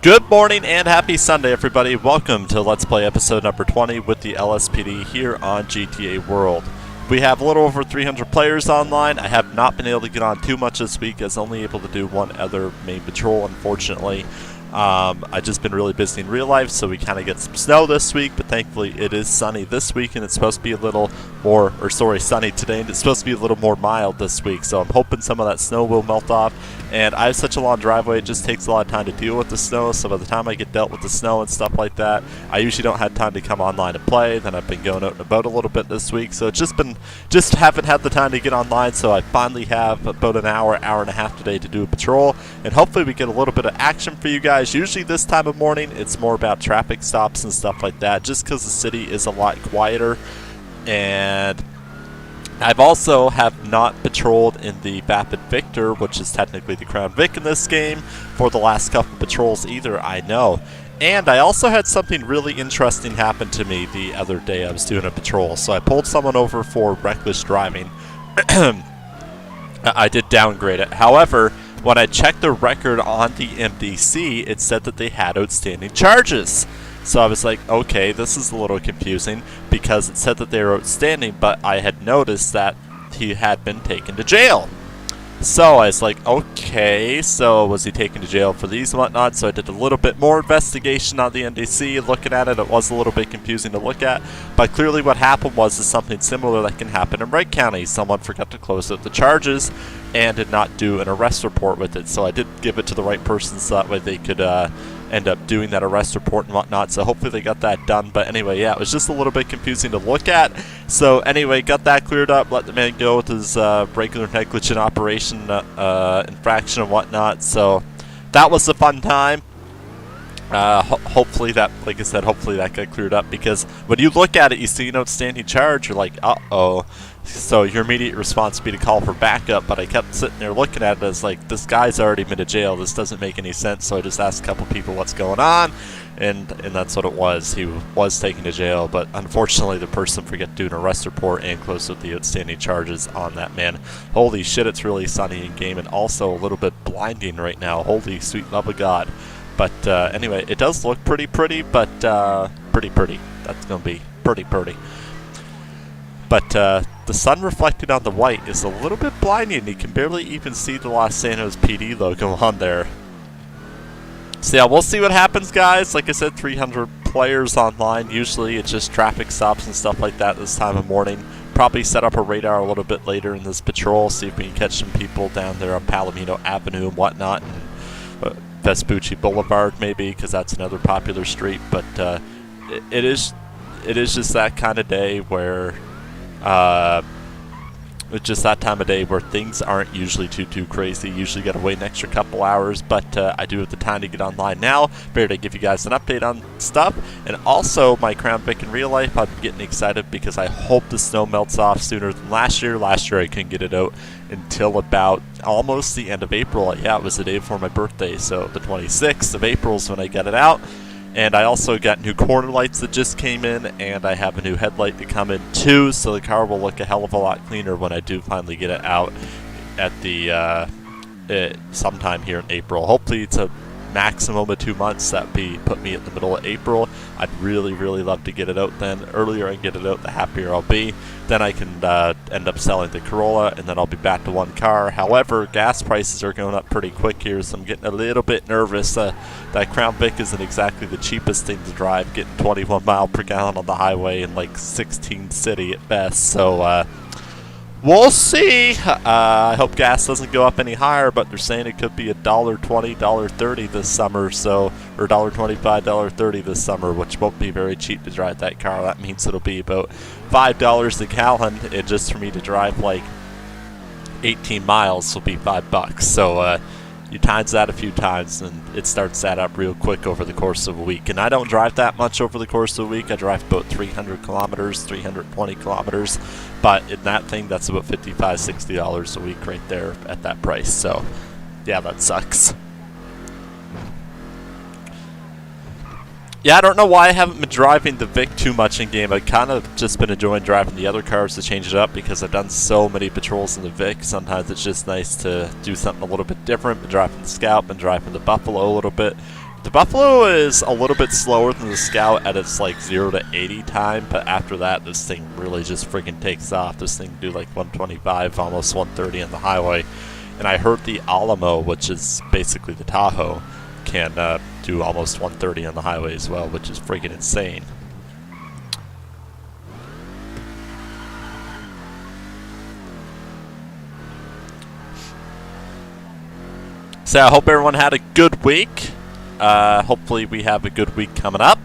Good morning and happy Sunday, everybody. Welcome to Let's Play episode number 20 with the LSPD here on GTA World. We have a little over 300 players online. I have not been able to get on too much this week, as only able to do one other main patrol, unfortunately. I've just been really busy in real life, so we kind of get some snow this week, but thankfully it is sunny this week, and it's supposed to be a little more, sunny today, and it's supposed to be a little more mild this week, so I'm hoping some of that snow will melt off. And I have such a long driveway, it just takes a lot of time to deal with the snow, so by the time I get dealt with the snow and stuff like that, I usually don't have time to come online and play. Then I've been going out and about a little bit this week, so it's just haven't had the time to get online, so I finally have about an hour and a half today to do a patrol, and hopefully we get a little bit of action for you guys. Usually this time of morning, it's more about traffic stops and stuff like that, just because the city is a lot quieter. And I've also have not patrolled in the Vapid Victor, which is technically the Crown Vic in this game, for the last couple patrols either, I know. And I also had something really interesting happen to me the other day. I was doing a patrol, so I pulled someone over for reckless driving. I did downgrade it. However, when I checked the record on the MDC, it said that they had outstanding charges. So I was like, okay, this is a little confusing, because it said that they were outstanding, but I had noticed that he had been taken to jail. So I was like, okay, so was he taken to jail for these and whatnot? So I did a little bit more investigation on the NDC, looking at it. It was a little bit confusing to look at, but clearly what happened was something similar that can happen in Wright County. Someone forgot to close out the charges and did not do an arrest report with it. So I did give it to the right person so that way they could end up doing that arrest report and whatnot, so hopefully they got that done. But anyway, yeah, it was just a little bit confusing to look at. So anyway, got that cleared up, let the man go with his regular negligent operation infraction and whatnot, so that was a fun time. Hopefully that, like I said, hopefully that got cleared up, because when you look at it, you see an outstanding charge, you're like, uh-oh. So your immediate response would be to call for backup, but I kept sitting there looking at it as like, this guy's already been to jail, this doesn't make any sense. So I just asked a couple people what's going on, and that's what it was. He was taken to jail, but unfortunately the person forgot to do an arrest report and close with the outstanding charges on that man. Holy shit, it's really sunny in game, and also a little bit blinding right now. Holy sweet love of God. But anyway, it does look pretty, but pretty. That's gonna be pretty. But the sun reflecting on the white is a little bit blinding. You can barely even see the Los Santos PD logo on there. So yeah, we'll see what happens, guys. Like I said, 300 players online. Usually it's just traffic stops and stuff like that this time of morning. Probably set up a radar a little bit later in this patrol, see if we can catch some people down there on Palomino Avenue and whatnot, and Vespucci Boulevard maybe, because that's another popular street. But it is just that kind of day where it's just that time of day where things aren't usually too crazy. Usually got to wait an extra couple hours, but I do have the time to get online now. Figured to give you guys an update on stuff, and also my Crown Vic in real life. I'm getting excited because I hope the snow melts off sooner than last year. Last year I couldn't get it out until about almost the end of April. Yeah, it was the day before my birthday, so the 26th of April is when I got it out. And I also got new corner lights that just came in, and I have a new headlight to come in too, so the car will look a hell of a lot cleaner when I do finally get it out at the sometime here in April. Hopefully it's a maximum of 2 months. That would put me at the middle of April. I'd really love to get it out then. The earlier I get it out, the happier I'll be. Then I can end up selling the Corolla, and then I'll be back to one car. However, gas prices are going up pretty quick here, so I'm getting a little bit nervous. That Crown Vic isn't exactly the cheapest thing to drive, getting 21 miles per gallon on the highway in like 16 city at best. So we'll see. I hope gas doesn't go up any higher, but they're saying it could be $1.20, $1.30 this summer, so, or $1.25, $1.30 this summer, which won't be very cheap to drive that car. That means it'll be about $5 a gallon, and just for me to drive like 18 miles will be $5. So you times that a few times, and it starts that up real quick over the course of a week. And I don't drive that much over the course of a week. I drive about 300 kilometers, 320 kilometers. But in that thing, that's about $55, $60 a week right there at that price. So, yeah, that sucks. Yeah, I don't know why I haven't been driving the Vic too much in game. I've kind of just been enjoying driving the other cars to change it up because I've done so many patrols in the Vic. Sometimes it's just nice to do something a little bit different. Been driving the Scout, been driving the Buffalo a little bit. The Buffalo is a little bit slower than the Scout at its like 0 to 80 time, but after that, this thing really just freaking takes off. This thing can do like 125, almost 130 on the highway. And I heard the Alamo, which is basically the Tahoe, can do almost 130 on the highway as well, which is freaking insane. So I hope everyone had a good week. Hopefully we have a good week coming up.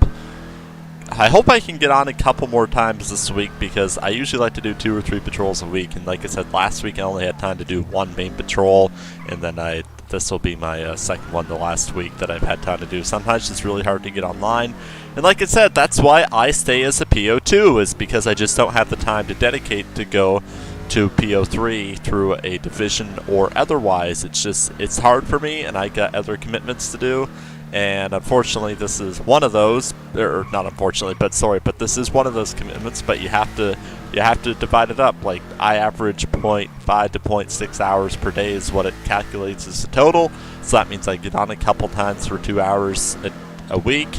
I hope I can get on a couple more times this week because I usually like to do 2 or 3 patrols a week. And like I said, last week I only had time to do 1 main patrol, and then this will be my second one the last week that I've had time to do. Sometimes it's really hard to get online. And like I said, that's why I stay as a PO2, is because I just don't have the time to dedicate to go to PO3 through a division or otherwise. It's hard for me, and I got other commitments to do. And unfortunately, this is one of those, or not unfortunately, but sorry, but this is one of those commitments. But you have to divide it up. Like I average 0.5 to 0.6 hours per day is what it calculates as a total. So that means I get on a couple times for 2 hours a week,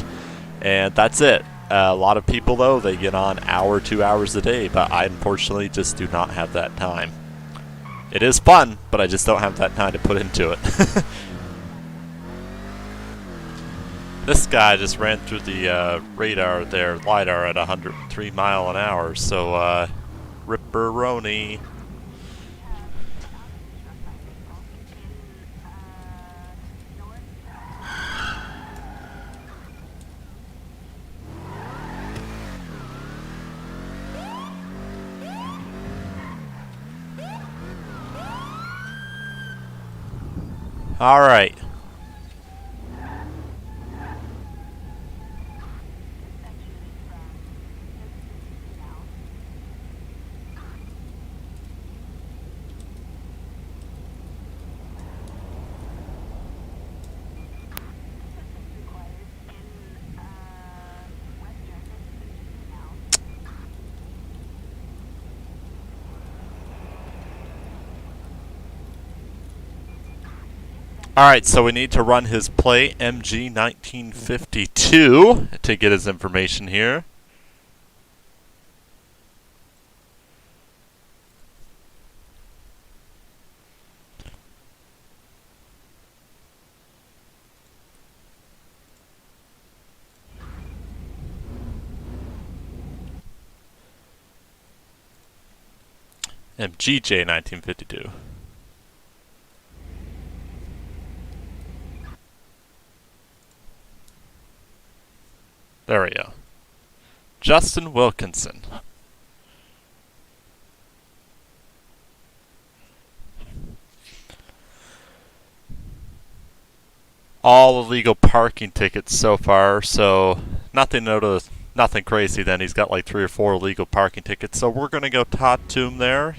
and that's it. A lot of people though, they get on 1 or 2 hours a day, but I unfortunately just do not have that time. It is fun, but I just don't have that time to put into it. This guy just ran through the radar there, LiDAR, at 103 mile an hour, so ripperoni. All right. Alright, so we need to run his play MG 1952 to get his information here. MGJ 1952. There we go. Justin Wilkinson. All illegal parking tickets so far, so nothing crazy then. He's got like 3 or 4 illegal parking tickets, so we're gonna go talk to him there.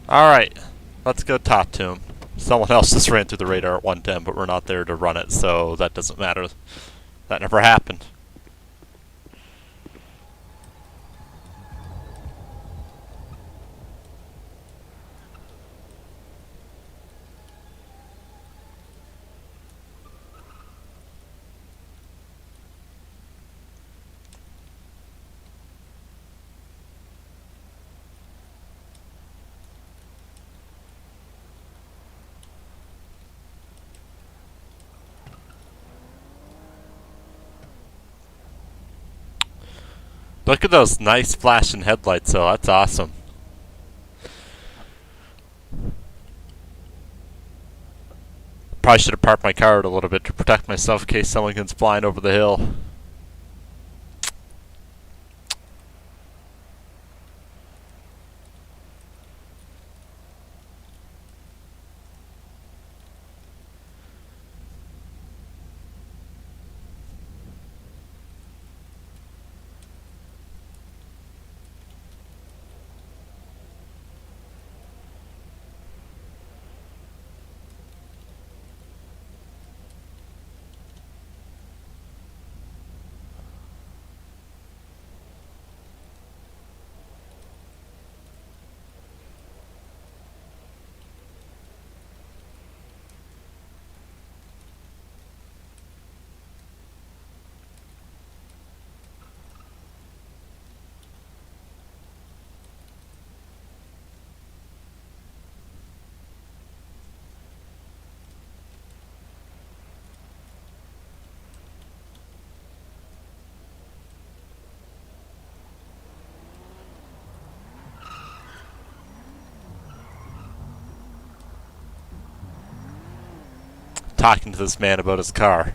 Alright, let's go talk to him. Someone else just ran through the radar at 110, but we're not there to run it, so that doesn't matter. That never happened. Look at those nice flashing headlights, though. That's awesome. Probably should have parked my car out a little bit to protect myself in case someone comes flying over the hill. talking to this man about his car.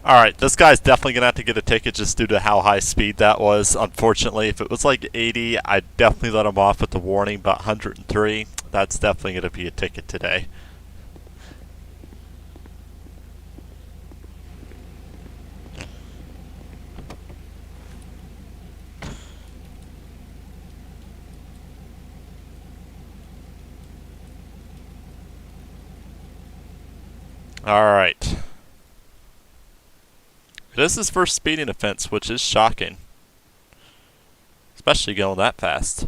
Alright, this guy's definitely going to have to get a ticket just due to how high speed that was. Unfortunately, if it was like 80, I'd definitely let him off with the warning, but 103, that's definitely going to be a ticket today. Alright. It is his first speeding offense, which is shocking. Especially going that fast.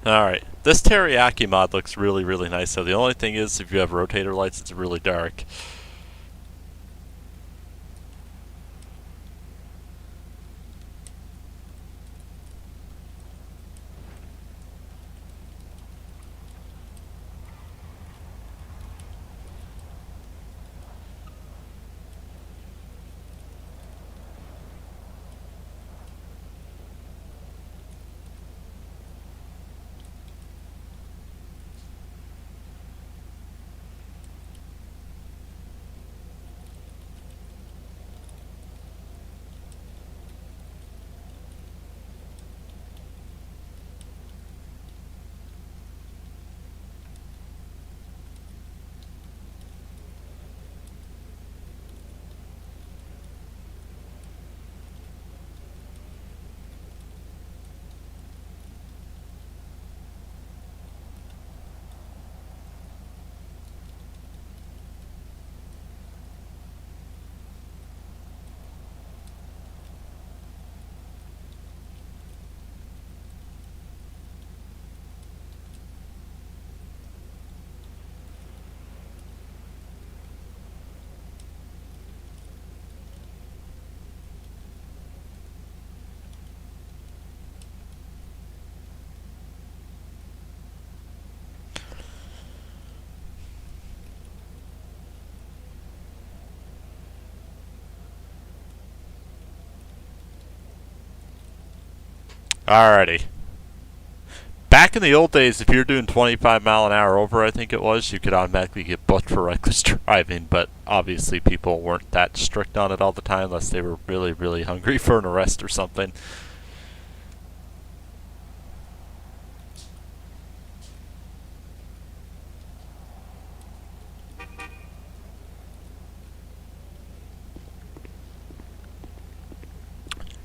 Alright, this teriyaki mod looks really, really nice. So the only thing is, if you have rotator lights, it's really dark. Alrighty. Back in the old days, if you're doing 25 mile an hour over, I think it was, you could automatically get booked for reckless driving, but obviously people weren't that strict on it all the time unless they were really, really hungry for an arrest or something.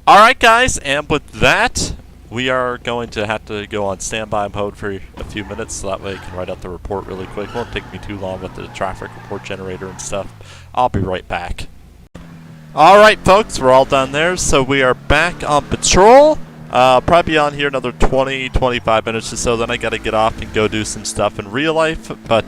Alright guys, and with that, we are going to have to go on standby mode for a few minutes, so that way I can write out the report really quick. It won't take me too long with the traffic report generator and stuff. I'll be right back. Alright folks, we're all done there, so we are back on patrol. Probably be on here another 20-25 minutes or so, then I gotta get off and go do some stuff in real life. But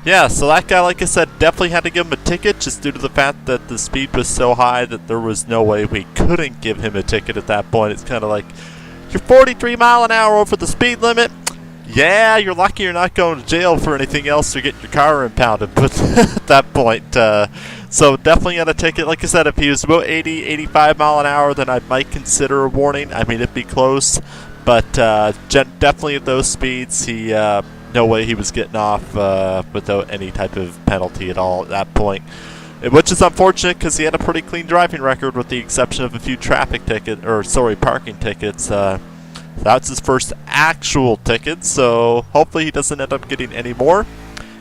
yeah, so that guy, like I said, definitely had to give him a ticket just due to the fact that the speed was so high that there was no way we couldn't give him a ticket at that point. It's kind of like, you're 43 mile an hour over the speed limit. Yeah, you're lucky you're not going to jail for anything else or getting your car impounded, but at that point, so definitely got a ticket. Like I said, if he was about 80, 85 mile an hour, then I might consider a warning. I mean, it'd be close, but definitely at those speeds, no way he was getting off without any type of penalty at all at that point. Which is unfortunate because he had a pretty clean driving record with the exception of a few parking tickets. That's his first actual ticket, so hopefully he doesn't end up getting any more.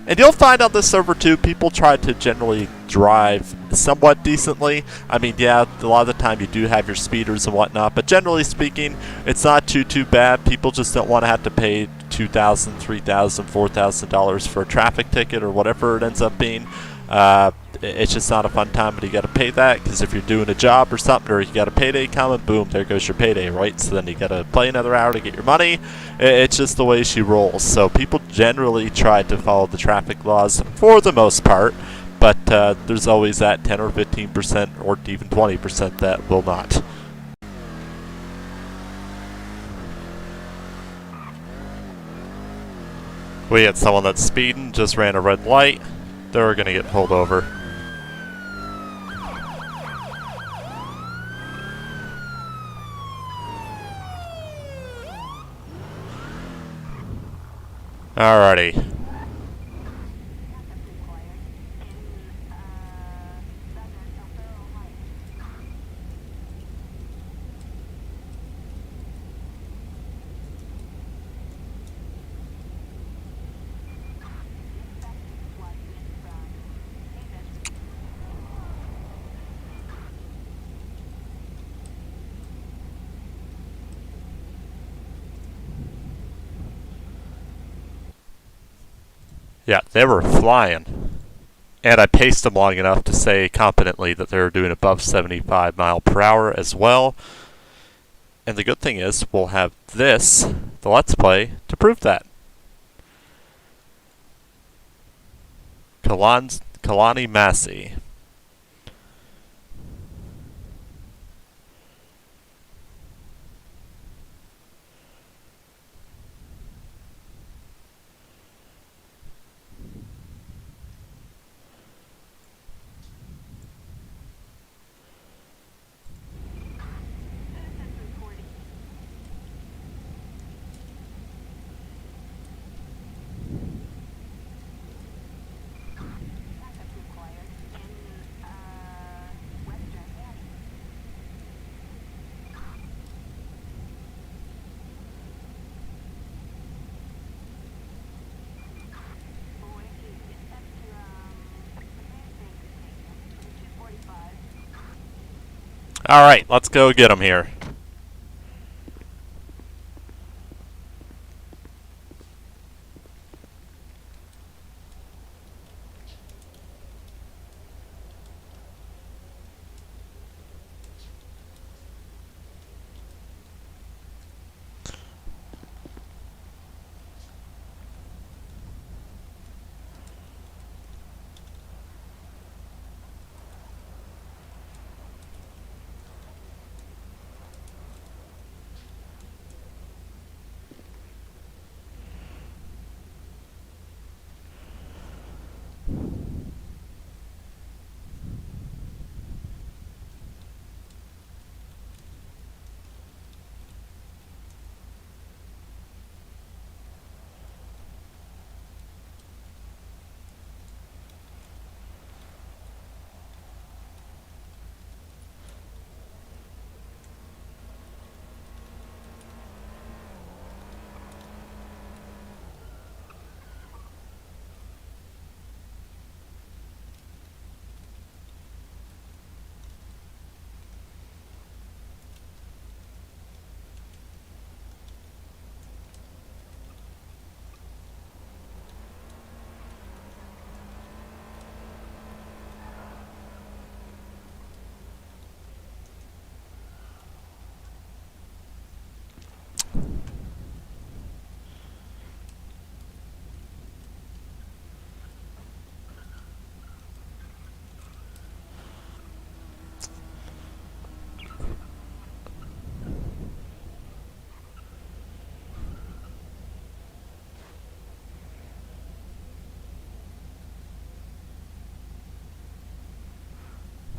And you'll find on this server too, people try to generally drive somewhat decently. I mean, yeah, a lot of the time you do have your speeders and whatnot, but generally speaking, it's not too bad. People just don't want to have to pay $2,000, $3,000, $4,000 for a traffic ticket or whatever it ends up being. It's just not a fun time, but you got to pay that because if you're doing a job or something, or you got a payday coming, boom, there goes your payday, right? So then you got to play another hour to get your money. It's just the way she rolls. So people generally try to follow the traffic laws for the most part, but there's always that 10 or 15% or even 20% that will not. We had someone that's speeding, just ran a red light. They're going to get pulled over. Alrighty. Yeah, they were flying. And I paced them long enough to say competently that they were doing above 75 mile per hour as well. And the good thing is, we'll have this, the Let's Play, to prove that. Kalani Massey. Alright, let's go get him here.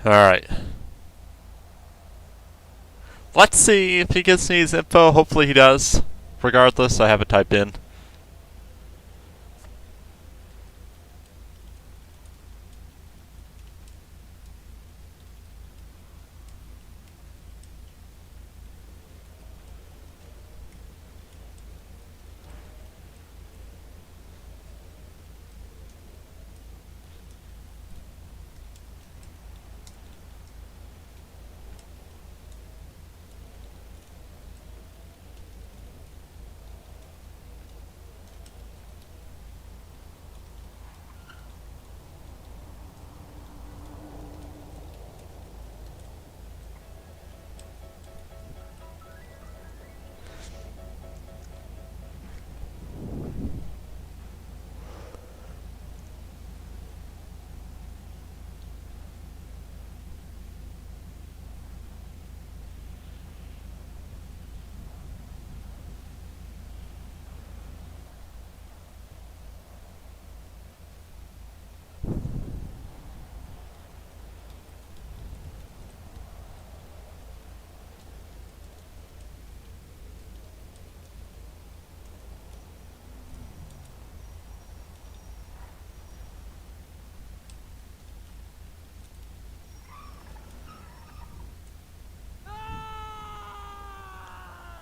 Alright. Let's see if he gives me his info. Hopefully he does. Regardless, I have it typed in.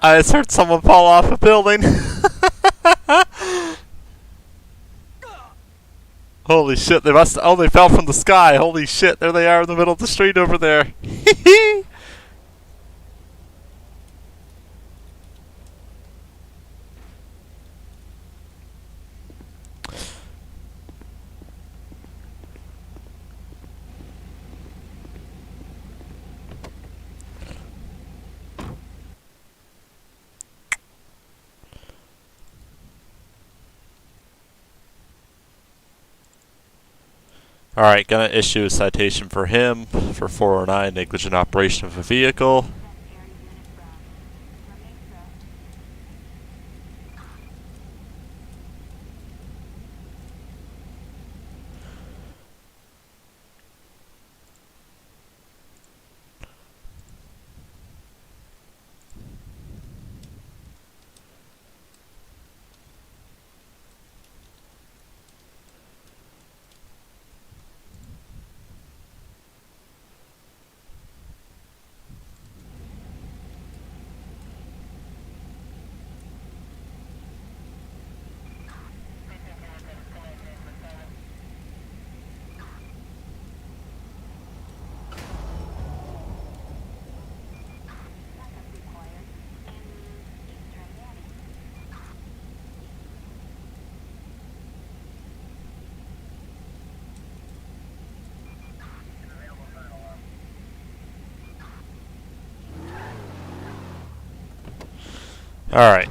I just heard someone fall off a building. Holy shit, they must. Oh, they fell from the sky. Holy shit, there they are in the middle of the street over there. Alright, gonna issue a citation for him for 409 negligent operation of a vehicle. Alright.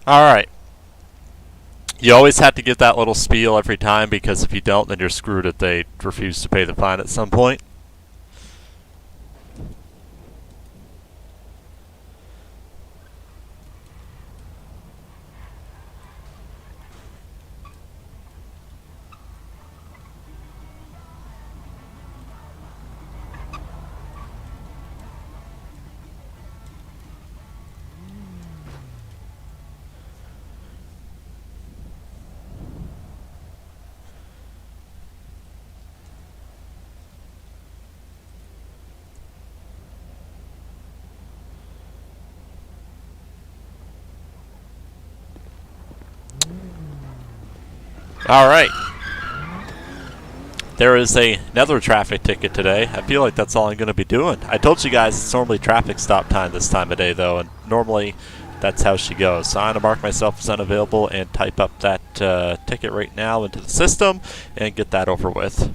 Alright. You always have to give that little spiel every time, because if you don't, then you're screwed if they refuse to pay the fine at some point. All right. There is another traffic ticket today. I feel like that's all I'm going to be doing. I told you guys it's normally traffic stop time this time of day, though, and normally that's how she goes. So I'm going to mark myself as unavailable and type up that ticket right now into the system and get that over with.